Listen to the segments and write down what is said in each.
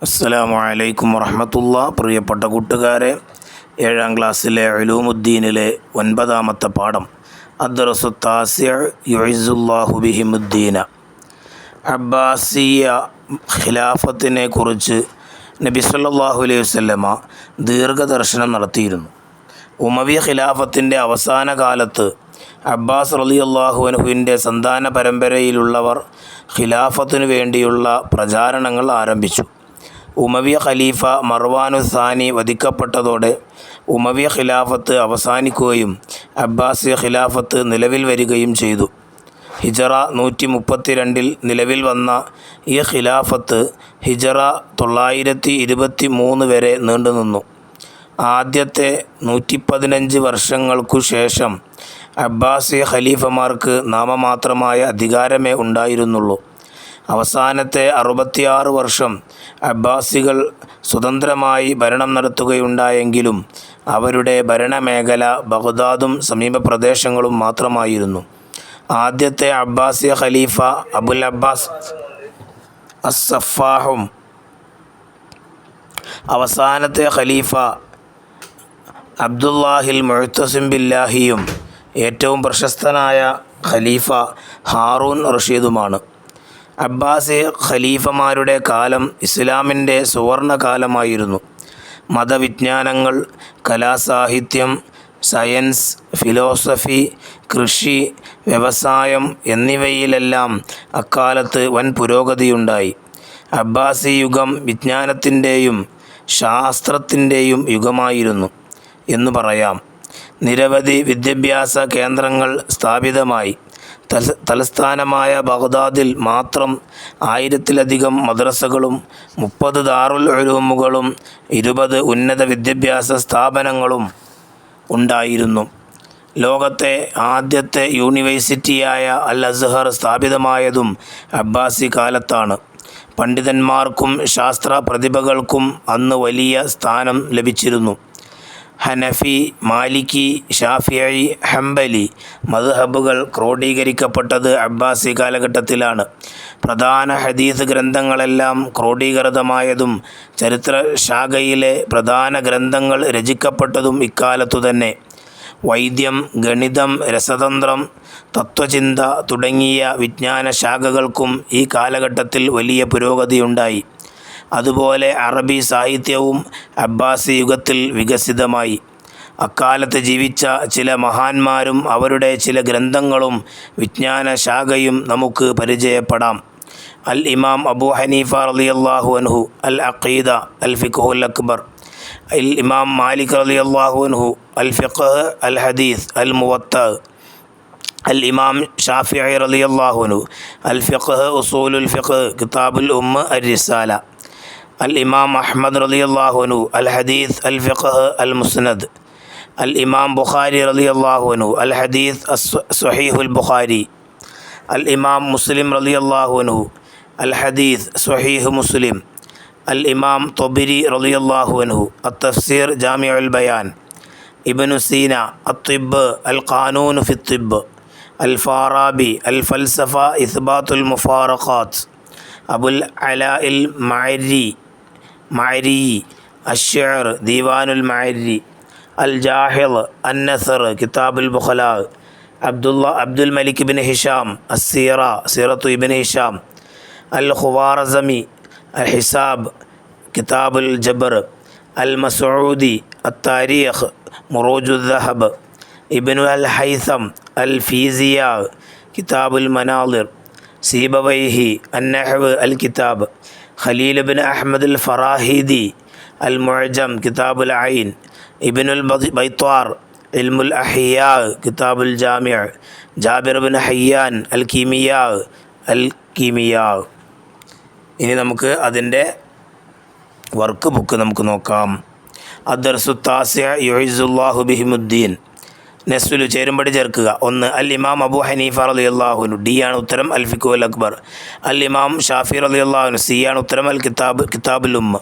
അസ്സലാമു അലൈക്കും വറഹ്മത്തുള്ളാ. പ്രിയപ്പെട്ട കൂട്ടുകാരെ, 7ാം ക്ലാസ്സിലെ ഉലൂമുദ്ദീനിലെ 9ാമത്തെ പാഠം അദ്ദർസു താസിഅ് യുഇസ്സുല്ലാഹു ബിഹിമുദ്ദീന. അബ്ബാസിയ ഖിലാഫത്തിനെ കുറിച്ച് നബി സല്ലല്ലാഹു അലൈഹി വസല്ലമ ദീർഘദർശനം നടത്തിയിരുന്നു. ഉമവി ഖിലാഫത്തിൻ്റെ അവസാന കാലത്ത് അബ്ബാസ് റളിയല്ലാഹു അൻഹുവിൻ്റെ സന്താന പരമ്പരയിലുള്ളവർ ഖിലാഫത്തിനു വേണ്ടിയുള്ള പ്രചാരണങ്ങൾ ആരംഭിച്ചു. ഉമവിയ ഖലീഫ മർവാനു സാനി വധിക്കപ്പെട്ടതോടെ ഉമവിയ ഖിലാഫത്ത് അവസാനിക്കുകയും അബ്ബാസിയ ഖിലാഫത്ത് നിലവിൽ വരികയും ചെയ്തു. ഹിജറ 132 നിലവിൽ വന്ന ഈ ഖിലാഫത്ത് ഹിജറ 923 വരെ നീണ്ടുനിന്നു. ആദ്യത്തെ 115 വർഷങ്ങൾക്കു ശേഷം അബ്ബാസിയ ഖലീഫമാർക്ക് നാമമാത്രമായ അധികാരമേ ഉണ്ടായിരുന്നുള്ളൂ. അവസാനത്തെ 66 വർഷം അബ്ബാസികൾ സ്വതന്ത്രമായി ഭരണം നടത്തുകയുണ്ടായെങ്കിലും അവരുടെ ഭരണമേഖല ബഗ്ദാദും സമീപ പ്രദേശങ്ങളും മാത്രമായിരുന്നു. ആദ്യത്തെ അബ്ബാസിയ ഖലീഫ അബുൽ അബ്ബാസ് അസ്സഫാഹും അവസാനത്തെ ഖലീഫ അബ്ദുല്ലാഹിൽ മുഅ്തസിം ബില്ലാഹിയും ഏറ്റവും പ്രശസ്തനായ ഖലീഫ ഹാറൂൻ റഷീദുമാണ്. അബ്ബാസി ഖലീഫമാരുടെ കാലം ഇസ്ലാമിൻ്റെ സുവർണകാലമായിരുന്നു. മതവിജ്ഞാനങ്ങൾ, കലാസാഹിത്യം, സയൻസ്, ഫിലോസഫി, കൃഷി, വ്യവസായം എന്നിവയിലെല്ലാം അക്കാലത്ത് വൻ പുരോഗതിയുണ്ടായി. അബ്ബാസി യുഗം വിജ്ഞാനത്തിൻ്റെയും ശാസ്ത്രത്തിൻ്റെയും യുഗമായിരുന്നു എന്നു പറയാം. നിരവധി വിദ്യാഭ്യാസ കേന്ദ്രങ്ങൾ സ്ഥാപിതമായി. തലസ്ഥാനമായ ബഗ്ദാദിൽ മാത്രം 1000-ലധികം മദ്രസകളും 30 ദാറുൽ ഉലൂമുകളും 20 ഉന്നത വിദ്യാഭ്യാസ സ്ഥാപനങ്ങളും ഉണ്ടായിരുന്നു. ലോകത്തെ ആദ്യത്തെ യൂണിവേഴ്സിറ്റിയായ അൽ അസ്ഹർ സ്ഥാപിതമായതും അബ്ബാസി കാലത്താണ്. പണ്ഡിതന്മാർക്കും ശാസ്ത്ര പ്രതിഭകൾക്കും അന്ന് വലിയ സ്ഥാനം ലഭിച്ചിരുന്നു. ഹനഫി, മാലിക്കി, ഷാഫിഈ, ഹംബലി മദ്ഹബുകൾ ക്രോഡീകരിക്കപ്പെട്ടത് അബ്ബാസി കാലഘട്ടത്തിലാണ്. പ്രധാന ഹദീസ് ഗ്രന്ഥങ്ങളെല്ലാം ക്രോഡീകൃതമായതും ചരിത്രശാഖയിലെ പ്രധാന ഗ്രന്ഥങ്ങൾ രചിക്കപ്പെട്ടതും ഇക്കാലത്തു തന്നെ. വൈദ്യം, ഗണിതം, രസതന്ത്രം, തത്വചിന്ത തുടങ്ങിയ വിജ്ഞാന ശാഖകൾക്കും ഈ കാലഘട്ടത്തിൽ വലിയ പുരോഗതിയുണ്ടായി. അതുപോലെ അറബി സാഹിത്യവും അബ്ബാസി യുഗത്തിൽ വികസിതമായി. അക്കാലത്ത് ജീവിച്ച ചില മഹാന്മാരും അവരുടെ ചില ഗ്രന്ഥങ്ങളും വിജ്ഞാന ശാഖയും നമുക്ക് പരിചയപ്പെടാം. അൽ ഇമാം അബൂ ഹനീഫ റളിയല്ലാഹു അൻഹു അൽ അഖീദ അൽ ഫിഖ്ഹുൽ അക്ബർ, അൽ ഇമാം മാലിക് റളിയല്ലാഹു അൻഹു അൽ ഫിഖ്ഹ് അൽ ഹദീസ് അൽ മുവത്ത, അൽ ഇമാം ഷാഫിഈ റളിയല്ലാഹു അൻഹു അൽ ഫിഖ്ഹ് ഉസൂലുൽ ഫിഖ്ഹ് കിതാബുൽ ഉമ്മ അർ റിസാല, അൽ ഇമാം അഹ്മദ് റളിയല്ലാഹു അൻഹു അൽ ഹദീസ് അൽ ഫിഖ്ഹ് അൽ മുസ്നദ്, അൽ ഇമാം ബുഖാരി റളിയല്ലാഹു അൻഹു അൽ ഹദീസ് സ്വഹീഹുൽ ബുഖാരി, അൽ ഇമാം മുസ്ലിം റളിയല്ലാഹു അൻഹു അൽ ഹദീസ് സ്വഹീഹ് മുസ്ലിം, അൽ ഇമാം തൊബരി റളിയല്ലാഹു അൻഹു അൽ തഫ്സീർ ജാമിഉൽ ബയാൻ, ഇബ്നു സീന അത്തിബ് അൽ ഖാനൂൻ ഫി തിബ്, അൽ ഫാറാബി അൽ ഫൽസഫ ഇസ്ബാത്തുൽ മുഫാറഖാത്ത്, അബുൽ അലാഇൽ മഅരി അശ്ശിഅർ ദീവാനുൽ മഅരി, അൽ ജാഹിദ് അന്നസർ കിതാബുൽ ബുഖലാ, അബ്ദുൽ മലിക് ഇബ്ൻ ഹിഷാം അസ്സിറ സിറത്തു ഇബ്ൻ ഹിഷാം, അൽ ഖുവാറസമി അൽ ഹിസാബ് കിതാബുൽ ജബർ, അൽ മസ്ഊദി അത്താരീഖ് മുറൂജുൽ ദഹബ്, ഇബ്നു അൽ ഹൈസം അൽ ഫീസിയ കിതാബുൽ മനാളിർ, സീബവൈഹി അന്നഹ്വ് അൽ കിതാബ്, ഖലീൽ ഇബ്ൻ അഹ്മദ് അൽ ഫറാഹിദി അൽ മുഅ്ജം കിതാബുൽ ഐൻ, ഇബ്നുൽ ബൈത്വാർ ഇൽമുൽ അഹിയാ കിതാബുൽ ജാമിഅ, ജാബിർ ഇബ്ൻ ഹയ്യാൻ അൽ കീമിയാ. ഇനി നമുക്ക് അതിൻ്റെ വർക്ക് ബുക്ക് നമുക്ക് നോക്കാം. അദ്ദർസു താസിഅ യുഇസ്സുല്ലാഹു ബിഹിമുദ്ദീൻ. നെസ്വലു ചേരുമ്പടി ചേർക്കുക. 1 അൽ ഇമാം അബൂ ഹനീഫ റളിയല്ലാഹു അൻഹു, ഡി ആണ് ഉത്തരം, അൽ ഫിഖ്ഹുൽ അക്ബർ. അൽ ഇമാം ഷാഫി റളിയല്ലാഹു അൻഹു, സി ആണ് ഉത്തരം, അൽ കിതാബുൽ ഉമ്മ.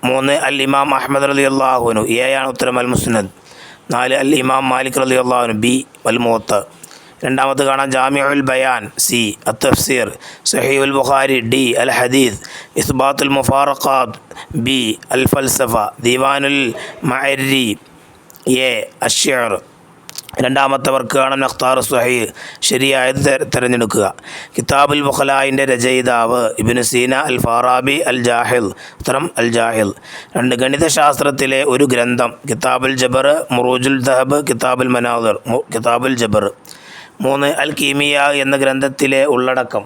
3 അൽ ഇമാം അഹ്മദ് റളിയല്ലാഹു അൻഹു, എ ആണ് ഉത്തരം, അൽ മുസ്നദ്. 4 അൽ ഇമാം മാലിക് റളിയല്ലാഹു അൻഹു, ബി അൽ മുവത്ത. രണ്ടാമത് കാണാം ജാമിഉൽ ബയാൻ, സി. അത്തഫ്സീർ, സഹീഹുൽ ബുഖാരി, ഡി. അൽ ഹദീസ്, ഇസ്ബാത്തുൽ മുഫാറഖാത്ത്, ബി. Al ഫൽസഫ, ദീവാനുൽ മഅരി, A. അശ്ശിഅർ. രണ്ടാമത്തെ വർക്ക് കാണാം നഖ്താർ സ്വഹീഹ്, ശരിയായത് തിരഞ്ഞെടുക്കുക. കിതാബുൽ ബുഖലായിൻ്റെ രചയിതാവ് ഇബ്നു സീന, അൽ ഫാറാബി, അൽ ജാഹിൽ. ഉത്തരം അൽ ജാഹിൽ. 2 ഗണിതശാസ്ത്രത്തിലെ ഒരു ഗ്രന്ഥം കിതാബുൽ ജബർ, മുറൂജുൽ ദഹബ്, കിതാബുൽ മനാദിർ, കിതാബുൽ ജബർ. 3 അൽ കീമിയ എന്ന ഗ്രന്ഥത്തിലെ ഉള്ളടക്കം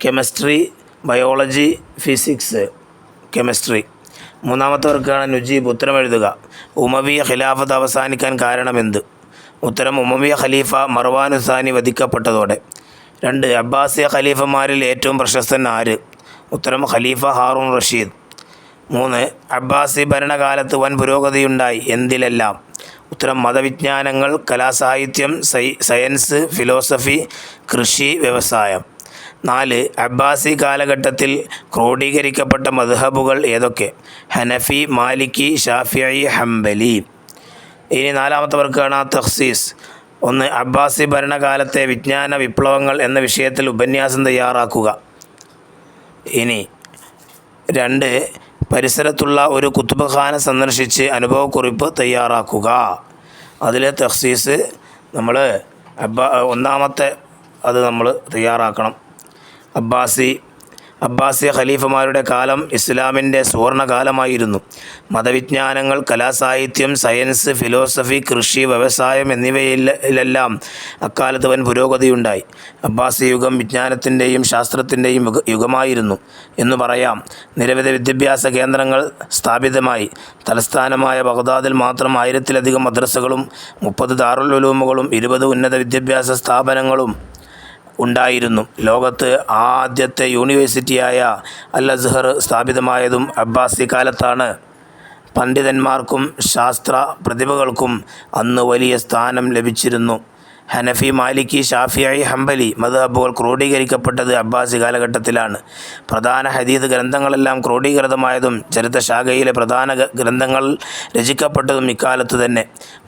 കെമിസ്ട്രി, ബയോളജി, ഫിസിക്സ്, കെമിസ്ട്രി. മൂന്നാമത്തെ വർക്കാണ് നുജീബ്, ഉത്തരം എഴുതുക. ഉമവിയ ഖിലാഫത്ത് അവസാനിക്കാൻ കാരണമെന്ത്? ഉത്തരം ഉമവിയ ഖലീഫ മർവാൻ ഉസാനി വധിക്കപ്പെട്ടതോടെ. 2 അബ്ബാസിയ ഖലീഫമാരിൽ ഏറ്റവും പ്രശസ്തൻ ആര്? ഉത്തരം ഖലീഫ ഹാറൂൺ റഷീദ്. 3 അബ്ബാസി ഭരണകാലത്ത് വൻ പുരോഗതിയുണ്ടായി എന്തിലെല്ലാം? ഉത്തരം മതവിജ്ഞാനങ്ങൾ, കലാസാഹിത്യം, സയൻസ്, ഫിലോസഫി, കൃഷി, വ്യവസായം. 4 അബ്ബാസി കാലഘട്ടത്തിൽ ക്രോഡീകരിക്കപ്പെട്ട മദ്ഹബുകൾ ഏതൊക്കെ? ഹനഫി, മാലിക്കി, ഷാഫിഈ, ഹംബലി. ഇനി 4ാമത്തെ വർക്കാണ് തഖ്സീസ്. 1 അബ്ബാസി ഭരണകാലത്തെ വിജ്ഞാന വിപ്ലവങ്ങൾ എന്ന വിഷയത്തിൽ ഉപന്യാസം തയ്യാറാക്കുക. ഇനി 2 പരിസരത്തുള്ള ഒരു കുത്തുബ്ഖാന സന്ദർശിച്ച് അനുഭവക്കുറിപ്പ് തയ്യാറാക്കുക. അതിൽ തഖ്സീസ് നമ്മൾ ഒന്നാമത്തെ അത് നമ്മൾ തയ്യാറാക്കണം. അബ്ബാസിയ ഖലീഫമാരുടെ കാലം ഇസ്ലാമിൻ്റെ സുവർണകാലമായിരുന്നു. മതവിജ്ഞാനങ്ങൾ, കലാസാഹിത്യം, സയൻസ്, ഫിലോസഫി, കൃഷി, വ്യവസായം എന്നിവയിലെല്ലാം അക്കാലത്ത് വൻ പുരോഗതിയുണ്ടായി. അബ്ബാസി യുഗം വിജ്ഞാനത്തിൻ്റെയും ശാസ്ത്രത്തിൻ്റെയും യുഗമായിരുന്നു എന്ന് പറയാം. നിരവധി വിദ്യാഭ്യാസ കേന്ദ്രങ്ങൾ സ്ഥാപിതമായി. തലസ്ഥാനമായ ബഗ്ദാദിൽ മാത്രം 1000-ലധികം മദ്രസകളും 30 ദാറുൽ ഉലൂമുകളും 20 ഉന്നത വിദ്യാഭ്യാസ സ്ഥാപനങ്ങളും ഉണ്ടായിരുന്നു. ലോകത്ത് ആദ്യത്തെ യൂണിവേഴ്സിറ്റിയായ അൽ അസ്ഹർ സ്ഥാപിതമായതും അബ്ബാസി കാലത്താണ്. പണ്ഡിതന്മാർക്കും ശാസ്ത്ര പ്രതിഭകൾക്കും അന്ന് വലിയ സ്ഥാനം ലഭിച്ചിരുന്നു. ഹനഫി, മാലിക്കി, ഷാഫിഈ, ഹംബലി മദ്ഹബുകൾ ക്രോഡീകരിക്കപ്പെട്ടത് അബ്ബാസി കാലഘട്ടത്തിലാണ്. പ്രധാന ഹദീസ് ഗ്രന്ഥങ്ങളെല്ലാം ക്രോഡീകൃതമായതും ചരിത്രശാഖയിലെ പ്രധാന ഗ്രന്ഥങ്ങൾ രചിക്കപ്പെട്ടതും ഇക്കാലത്ത് തന്നെ.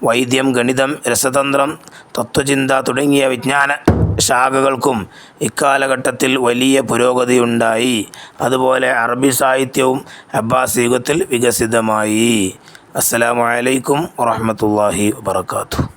വൈദ്യം, ഗണിതം, രസതന്ത്രം, തത്വചിന്ത തുടങ്ങിയ വിജ്ഞാന ശാഖകൾക്കും ഇക്കാലഘട്ടത്തിൽ വലിയ പുരോഗതിയുണ്ടായി. അതുപോലെ അറബി സാഹിത്യവും അബ്ബാസി യുഗത്തിൽ വികസിതമായി. അസ്സലാമു അലൈക്കും വറഹ്മത്തുള്ളാഹി വബറകാതുഹു.